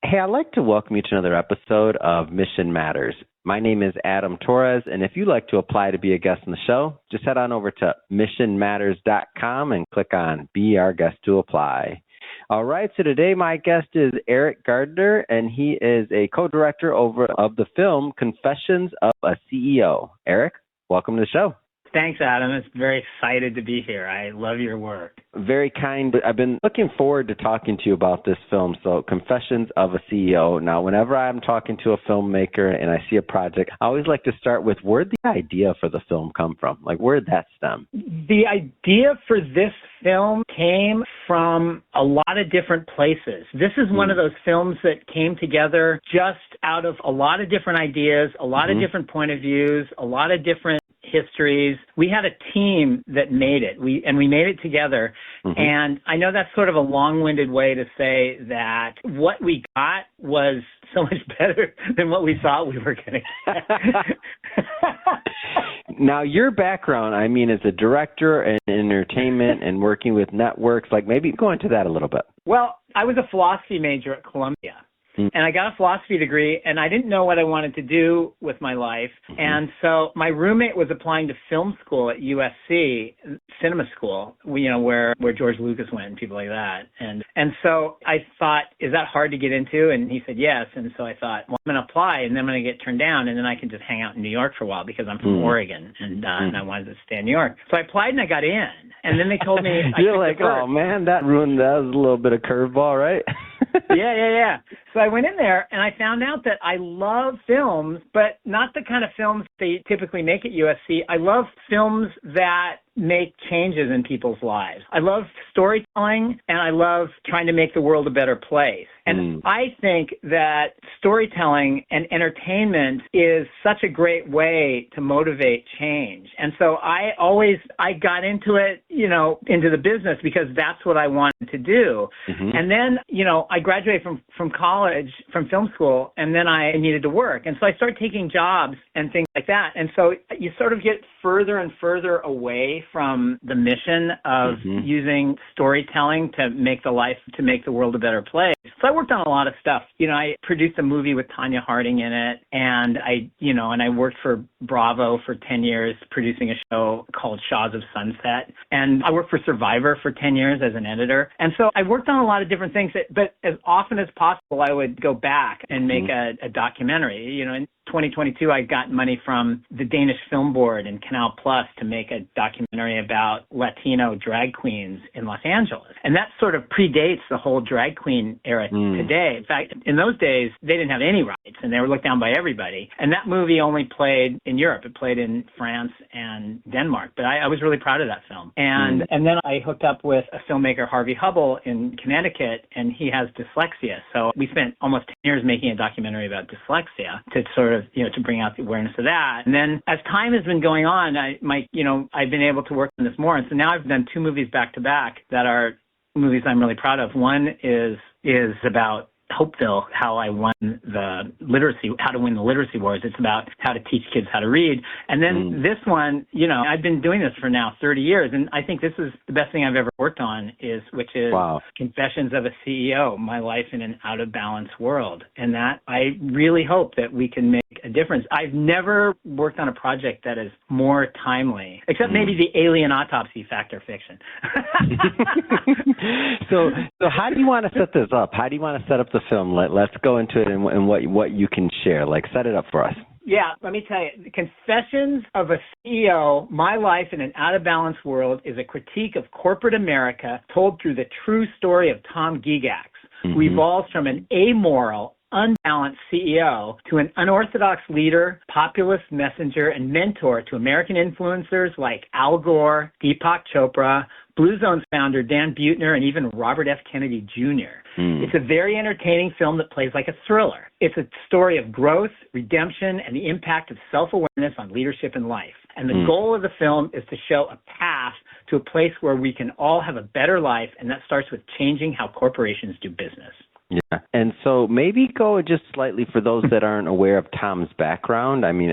Hey, I'd like to welcome you to another episode of Mission Matters. My name is Adam Torres, and if you'd like to apply to be a guest on the show, just head on over to missionmatters.com and click on Be Our Guest to apply. All right, so today my guest is Eric Gardner, and he is a co-director of the film Confessions of a CEO. Eric, welcome to the show. Thanks, Adam. It's very excited to be here. I love your work. Very kind. I've been looking forward to talking to you about this film. So, Confessions of a CEO. Now, whenever I'm talking to a filmmaker and I see a project, I always like to start with where'd the idea for the film come from? Like, where'd that stem? The idea for this film came from a lot of different places. This is one of those films that came together just out of a lot of different ideas, a lot of different point of views, a lot of different histories. We had a team that made it. We made it together. And I know that's sort of a long-winded way to say that what we got was so much better than what we thought we were going to get. Now, your background, I mean, as a director in entertainment and working with networks, like maybe go into that a little bit. Well, I was a philosophy major at Columbia. And I got a philosophy degree, and I didn't know what I wanted to do with my life. And so my roommate was applying to film school at USC, cinema school, where George Lucas went and people like that. And so I thought, is that hard to get into? And he said, yes. And so I thought, well, I'm going to apply, and then I'm going to get turned down, and then I can just hang out in New York for a while because I'm from Oregon, and I wanted to stay in New York. So I applied, and I got in. And then they told me You're like, oh, man, that was a little bit of curveball, right? Yeah. So I went in there and I found out that I love films, but not the kind of films they typically make at USC. I love films that make changes in people's lives. I love storytelling, and I love trying to make the world a better place. And I think that storytelling and entertainment is such a great way to motivate change. And so I got into it, into the business because that's what I wanted to do. And then, I graduated from college, from film school, and then I needed to work. And so I started taking jobs and things like that. And so you sort of get further and further away from the mission of using storytelling to make the world a better place. So I worked on a lot of stuff. I produced a movie with Tanya Harding in it, and I worked for Bravo for 10 years producing a show called Shaws of Sunset. And I worked for Survivor for 10 years as an editor. And so I worked on a lot of different things, but as often as possible, I would go back and make a documentary. In 2022, I got money from the Danish Film Board and Canal Plus to make a documentary about Latino drag queens in Los Angeles. And that sort of predates the whole drag queen era today. In fact, in those days, they didn't have any rights, and they were looked down by everybody. And that movie only played in Europe. It played in France and Denmark. But I was really proud of that film. And then I hooked up with a filmmaker, Harvey Hubble, in Connecticut, and he has dyslexia. So we spent almost 10 years making a documentary about dyslexia to sort of, to bring out the awareness of that. And then as time has been going on, I've been able to work on this more. And so now I've done two movies back to back that are movies I'm really proud of. One is about Hopeville, how I won how to win the literacy wars. It's about how to teach kids how to read. And then this one, I've been doing this for now 30 years. And I think this is the best thing I've ever worked on which is Confessions of a CEO, My Life in an Out of Balance World. And that I really hope that we can make a difference. I've never worked on a project that is more timely, except maybe the Alien Autopsy fact or fiction. So how do you want to set this up? How do you want to set up the film? Let's go into it and what you can share. Set it up for us. Yeah, let me tell you, Confessions of a CEO, My Life in an Out of Balance World is a critique of corporate America told through the true story of Tom Gegax, who evolves from an amoral, unbalanced CEO to an unorthodox leader, populist messenger, and mentor to American influencers like Al Gore, Deepak Chopra, Blue Zone's founder Dan Buettner, and even Robert F. Kennedy Jr. It's a very entertaining film that plays like a thriller. It's a story of growth, redemption, and the impact of self-awareness on leadership and life. And the goal of the film is to show a path to a place where we can all have a better life, and that starts with changing how corporations do business. Yeah. And so maybe go just slightly for those that aren't aware of Tom's background. I mean,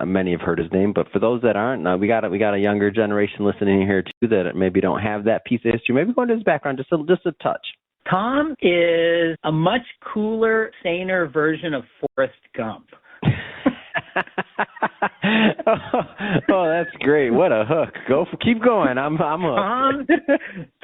many have heard his name, but for those that aren't, we got a younger generation listening here too that maybe don't have that piece of history. Maybe go into his background just a touch. Tom is a much cooler, saner version of Forrest Gump. Oh, that's great. What a hook. Keep going. I'm hooked.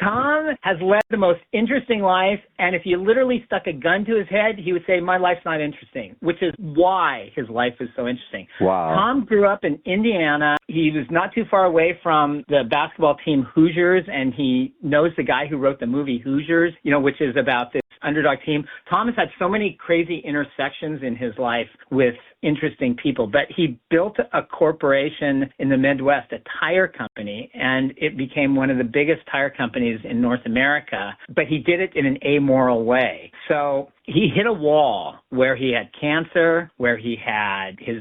Tom has led the most interesting life, and if you literally stuck a gun to his head, he would say, my life's not interesting, which is why his life is so interesting. Wow. Tom grew up in Indiana. He was not too far away from the basketball team Hoosiers, and he knows the guy who wrote the movie Hoosiers, which is about this underdog team. Tom has had so many crazy intersections in his life with interesting people, but he built a corporation in the Midwest, a tire company, and it became one of the biggest tire companies in North America, but he did it in an amoral way. So he hit a wall where he had cancer, where his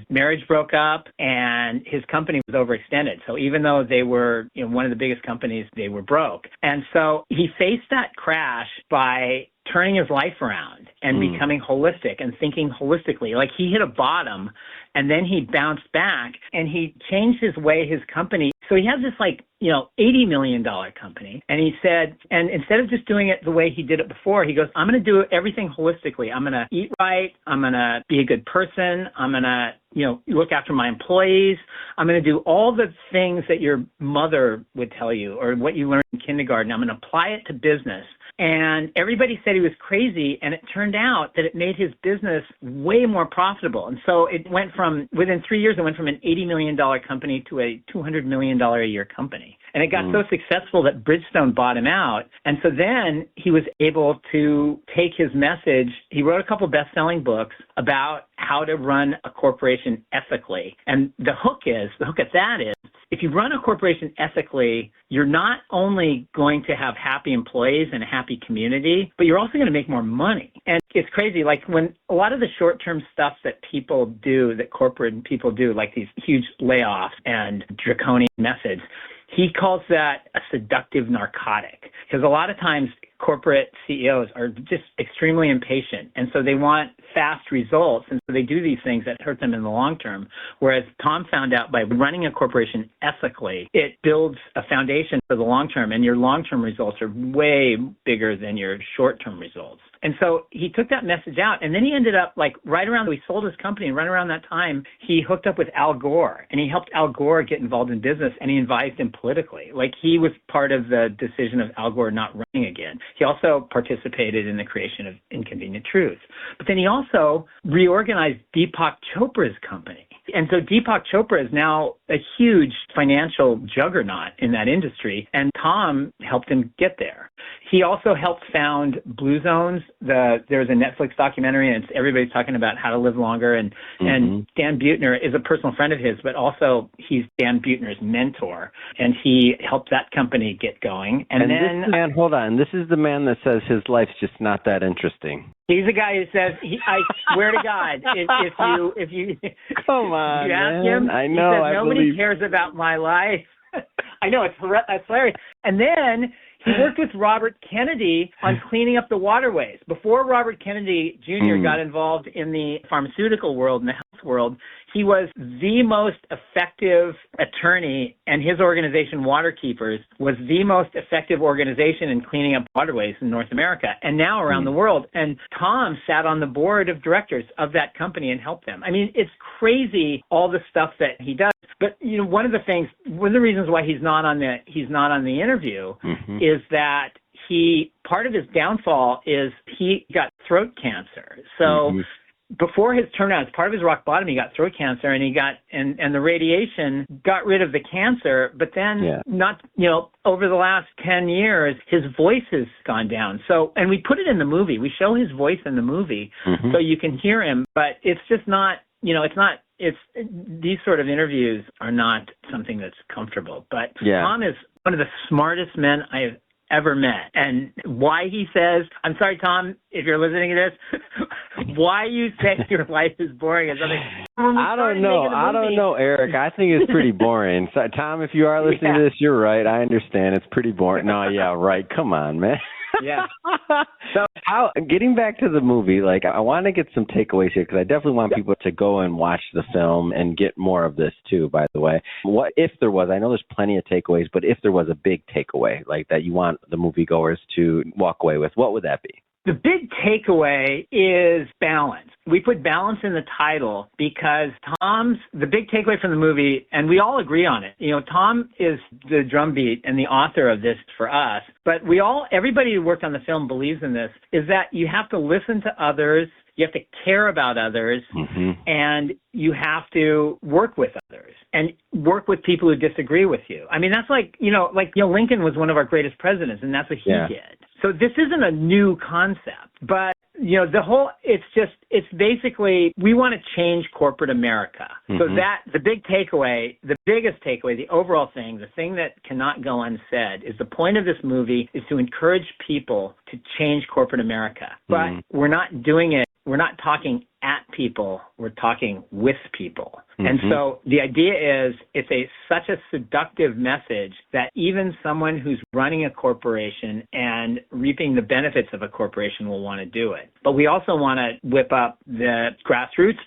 marriage broke up, and his company was overextended. So even though they were one of the biggest companies, they were broke. And so he faced that crash by turning his life around and becoming holistic and thinking holistically. Like he hit a bottom and then he bounced back and he changed his way, his company. So he has this $80 million company. And he said, and instead of just doing it the way he did it before, he goes, I'm going to do everything holistically. I'm going to eat right. I'm going to be a good person. I'm going to, look after my employees. I'm going to do all the things that your mother would tell you or what you learned in kindergarten. I'm going to apply it to business. And everybody said he was crazy, and it turned out that it made his business way more profitable. And so it went from, within 3 years, it went from an $80 million company to a $200 million a year company. And it got so successful that Bridgestone bought him out. And so then he was able to take his message. He wrote a couple best-selling books about how to run a corporation ethically. And the hook at that is, if you run a corporation ethically, you're not only going to have happy employees and a happy community, but you're also going to make more money. And it's crazy, like when a lot of the short-term stuff that people do, that corporate people do, like these huge layoffs and draconian methods, he calls that a seductive narcotic, because a lot of times corporate CEOs are just extremely impatient, and so they want fast results, and so they do these things that hurt them in the long term. Whereas Tom found out by running a corporation ethically, it builds a foundation for the long term, and your long-term results are way bigger than your short-term results. And so he took that message out, and then he ended up, like, right around, he sold his company, and right around that time, he hooked up with Al Gore, and he helped Al Gore get involved in business, and he advised him politically. Like, he was part of the decision of Al Gore not running again. He also participated in the creation of Inconvenient Truth. But then he also reorganized Deepak Chopra's company. And so Deepak Chopra is now a huge financial juggernaut in that industry, and Tom helped him get there. He also helped found Blue Zones. There's a Netflix documentary, and everybody's talking about how to live longer. And Dan Buettner is a personal friend of his, but also he's Dan Buettner's mentor, and he helped that company get going. And then, this man, hold on, this is the man that says his life's just not that interesting. He's the guy who says, I swear to God, if you come on, you ask man. him, I know, he says, nobody cares about my life. I know, it's hilarious. And then he worked with Robert Kennedy on cleaning up the waterways. Before Robert Kennedy Jr. got involved in the pharmaceutical world and the health world, he was the most effective attorney, and his organization, Waterkeepers, was the most effective organization in cleaning up waterways in North America and now around the world. And Tom sat on the board of directors of that company and helped them. I mean, it's crazy, all the stuff that he does. But one of the reasons why he's not on the interview is that part of his downfall is he got throat cancer. So before his turnaround, as part of his rock bottom, he got throat cancer, and and the radiation got rid of the cancer, but then over the last 10 years, his voice has gone down. So, and we put it in the movie. We show his voice in the movie so you can hear him, but it's just not, these sort of interviews are not something that's comfortable. But Tom is one of the smartest men I have ever met. And why he says, I'm sorry, Tom, if you're listening to this, why you say your life is boring is something. I don't know, Eric. I think it's pretty boring. So, Tom, if you are listening to this, you're right. I understand. It's pretty boring. No, yeah, right. Come on, man. Yeah. So getting back to the movie, like I want to get some takeaways here because I definitely want people to go and watch the film and get more of this too, by the way. What if there was, I know there's plenty of takeaways, but if there was a big takeaway like that you want the moviegoers to walk away with, what would that be? The big takeaway is balance. We put balance in the title because the big takeaway from the movie, and we all agree on it. Tom is the drumbeat and the author of this for us, but everybody who worked on the film believes in this, is that you have to listen to others, you have to care about others, and you have to work with others and work with people who disagree with you. I mean, that's like Lincoln was one of our greatest presidents, and that's what he did. So this isn't a new concept, but it's basically, we want to change corporate America. So that the biggest takeaway, the overall thing, the thing that cannot go unsaid is the point of this movie is to encourage people to change corporate America. But we're not doing it. We're not talking at people. We're talking with people. And so the idea is it's such a seductive message that even someone who's running a corporation and reaping the benefits of a corporation will want to do it. But we also want to whip up the grassroots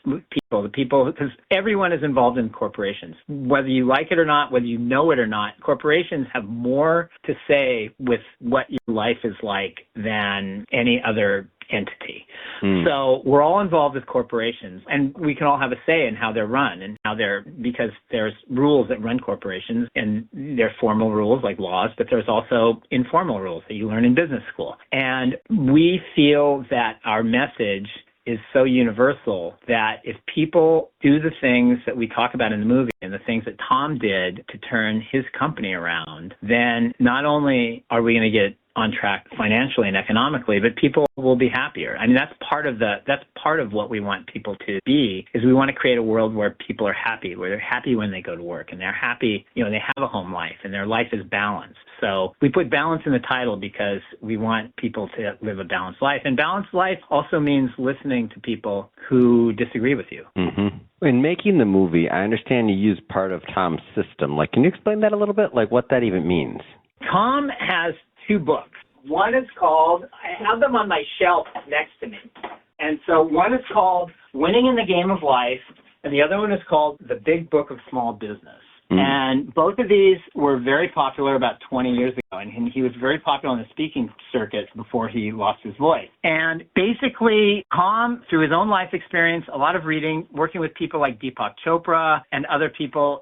people, because everyone is involved in corporations. Whether you like it or not, whether you know it or not, corporations have more to say with what your life is like than any other entity. So we're all involved with corporations, and we can all have a say in how they're run and because there's rules that run corporations, and they're formal rules like laws, but there's also informal rules that you learn in business school. And we feel that our message is so universal that if people do the things that we talk about in the movie and the things that Tom did to turn his company around, then not only are we going to get on track financially and economically, but people will be happier. I mean, that's part of what we want people to be, is we want to create a world where people are happy, where they're happy when they go to work and they're happy, they have a home life and their life is balanced. So we put balance in the title because we want people to live a balanced life. And balanced life also means listening to people who disagree with you. In making the movie, I understand you use part of Tom's system. Like, can you explain that a little bit? Like what that even means? Tom has 2 books. One is called, I have them on my shelf next to me. And so one is called Winning in the Game of Life, and the other one is called The Big Book of Small Business. And both of these were very popular about 20 years ago, and he was very popular on the speaking circuit before he lost his voice. And basically, Tom, through his own life experience, a lot of reading, working with people like Deepak Chopra and other people,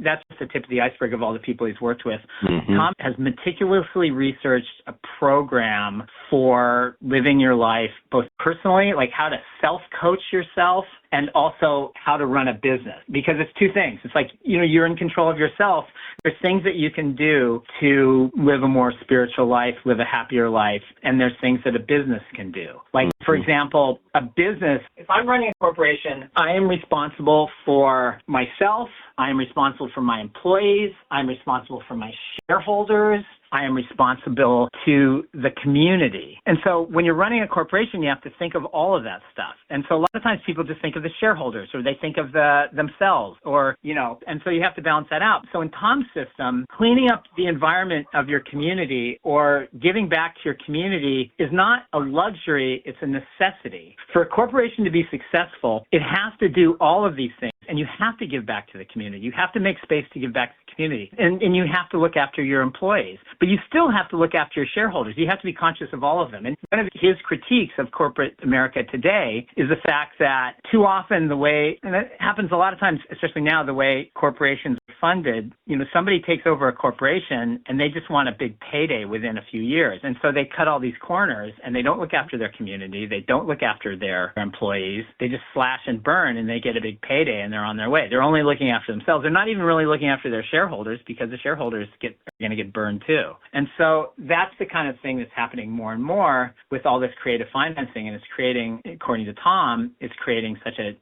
that's just the tip of the iceberg of all the people he's worked with. Tom has meticulously researched a program for living your life, both personally, like how to self-coach yourself, and also how to run a business. Because it's 2 things. It's like, you're in control of yourself. There's things that you can do to live a more spiritual life, live a happier life, and there's things that a business can do. Like, for example, a business, if I'm running a corporation, I am responsible for myself, I am responsible for my employees, I'm responsible for my shareholders, I am responsible to the community. And so when you're running a corporation, you have to think of all of that stuff. And so a lot of times people just think of the shareholders, or they think of themselves, or, and so you have to balance that out. So in Tom's system, cleaning up the environment of your community or giving back to your community is not a luxury, it's a necessity. For a corporation to be successful, it has to do all of these things. And you have to give back to the community. You have to make space to give back to the community. And you have to look after your employees. But you still have to look after your shareholders. You have to be conscious of all of them. And one of his critiques of corporate America today is the fact that too often the way, and it happens a lot of times, especially now, the way corporations are funded, somebody takes over a corporation and they just want a big payday within a few years. And so they cut all these corners and they don't look after their community. They don't look after their employees. They just slash and burn and they get a big payday and they're on their way. They're only looking after themselves. They're not even really looking after their shareholders, because the shareholders are going to get burned too. And so that's the kind of thing that's happening more and more with all this creative financing, and it's creating, according to Tom, it's creating such a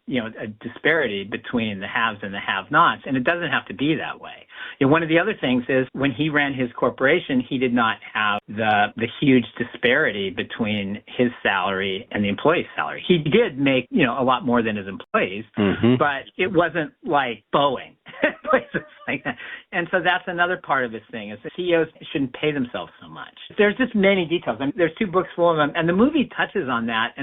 disparity between the haves and the have-nots, and it doesn't have to be that way. One of the other things is when he ran his corporation, he did not have the huge disparity between his salary and the employee's salary. He did make, a lot more than his employees, but it wasn't like Boeing. places like that. And so that's another part of this thing, is that CEOs shouldn't pay themselves so much. There's just many details. I mean, there's 2 books full of them, and the movie touches on that.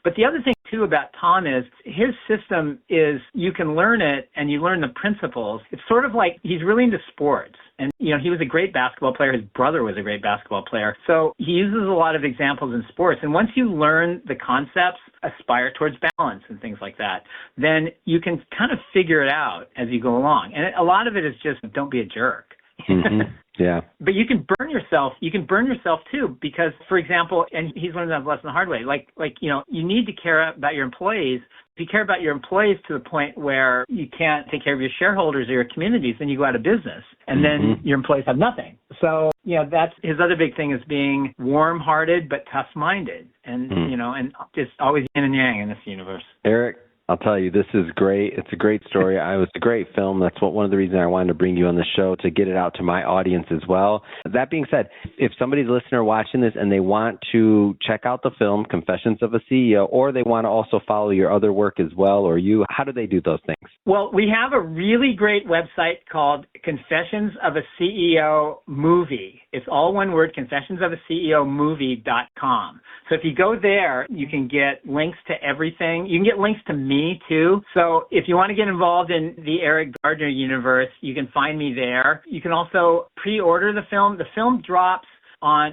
But the other thing, too, about Tom is his system is you can learn it and you learn the principles. It's sort of like he's really into sports. And, he was a great basketball player. His brother was a great basketball player. So he uses a lot of examples in sports. And once you learn the concepts, aspire towards balance and things like that, then you can kind of figure it out as you go along. And a lot of it is just don't be a jerk. Mm-hmm. Yeah. But you can burn yourself. You can burn yourself too, because, for example, and he's learned that lesson the hard way. You need to care about your employees. If you care about your employees to the point where you can't take care of your shareholders or your communities, then you go out of business, and then your employees have nothing. So, that's his other big thing, is being warm-hearted but tough-minded, and and just always yin and yang in this universe. Eric, I'll tell you, this is great. It's a great story. It was a great film. That's one of the reasons I wanted to bring you on the show, to get it out to my audience as well. That being said, if somebody's a listener watching this and they want to check out the film, Confessions of a CEO, or they want to also follow your other work as well, or you, how do they do those things? Well, we have a really great website called Confessions of a CEO Movie. It's all one word, confessionsofaceo.movie.com. So if you go there, you can get links to everything. You can get links to me, too. So if you want to get involved in the Eric Gardner universe, you can find me there. You can also pre-order the film. The film drops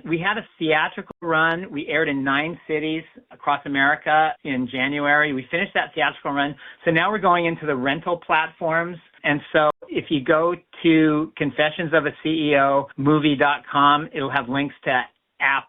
we had a theatrical run. We aired in 9 cities across America in January. We finished that theatrical run. So now we're going into the rental platforms. And so if you go to confessionsofaceo.movie.com, it'll have links to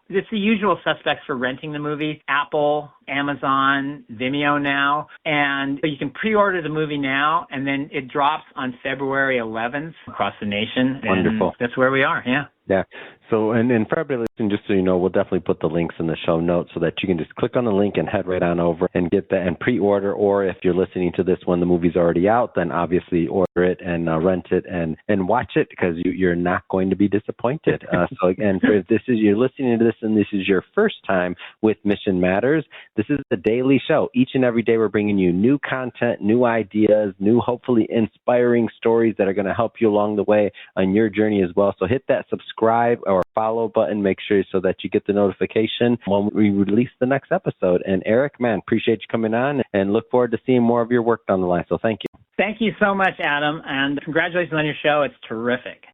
it's the usual suspects for renting the movie: Apple, Amazon, Vimeo now. And you can pre-order the movie now, and then it drops on February 11th across the nation. Wonderful. And that's where we are, yeah. Yeah. So, and for everybody listening, just so you know, we'll definitely put the links in the show notes so that you can just click on the link and head right on over and get that and pre-order. Or if you're listening to this when the movie's already out, then obviously order it and rent it and watch it, because you're not going to be disappointed. So again, if you're listening to this and this is your first time with Mission Matters, this is a daily show. Each and every day we're bringing you new content, new ideas, new hopefully inspiring stories that are going to help you along the way on your journey as well. So hit that subscribe or follow button, make sure so that you get the notification when we release the next episode. And Eric, man, appreciate you coming on and look forward to seeing more of your work down the line. So thank you. Thank you so much, Adam, and congratulations on your show. It's terrific.